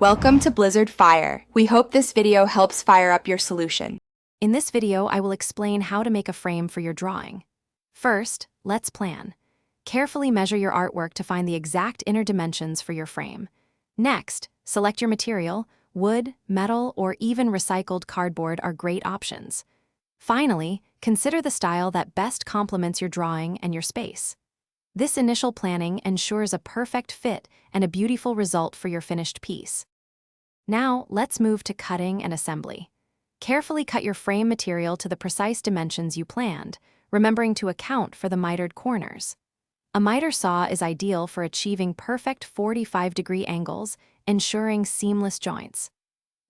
Welcome to Blizzard Fire. We hope this video helps fire up your solution. In this video, I will explain how to make a frame for your drawing. First, let's plan. Carefully measure your artwork to find the exact inner dimensions for your frame. Next, select your material. Wood, metal, or even recycled cardboard are great options. Finally, consider the style that best complements your drawing and your space. This initial planning ensures a perfect fit and a beautiful result for your finished piece. Now, let's move to cutting and assembly. Carefully cut your frame material to the precise dimensions you planned, remembering to account for the mitered corners. A miter saw is ideal for achieving perfect 45-degree angles, ensuring seamless joints.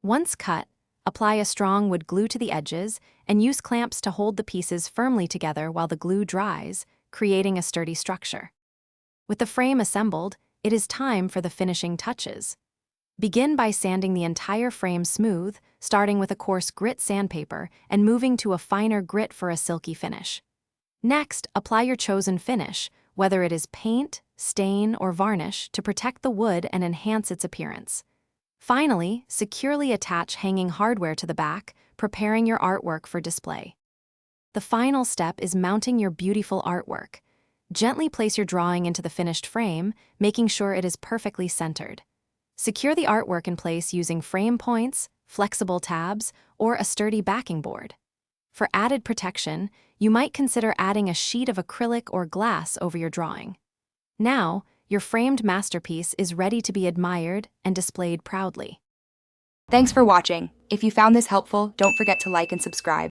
Once cut, apply a strong wood glue to the edges and use clamps to hold the pieces firmly together while the glue dries, creating a sturdy structure. With the frame assembled, it is time for the finishing touches. Begin by sanding the entire frame smooth, starting with a coarse grit sandpaper and moving to a finer grit for a silky finish. Next, apply your chosen finish, whether it is paint, stain, or varnish, to protect the wood and enhance its appearance. Finally, securely attach hanging hardware to the back, preparing your artwork for display. The final step is mounting your beautiful artwork. Gently place your drawing into the finished frame, making sure it is perfectly centered. Secure the artwork in place using frame points, flexible tabs, or a sturdy backing board. For added protection, you might consider adding a sheet of acrylic or glass over your drawing. Now, your framed masterpiece is ready to be admired and displayed proudly. Thanks for watching. If you found this helpful, don't forget to like and subscribe.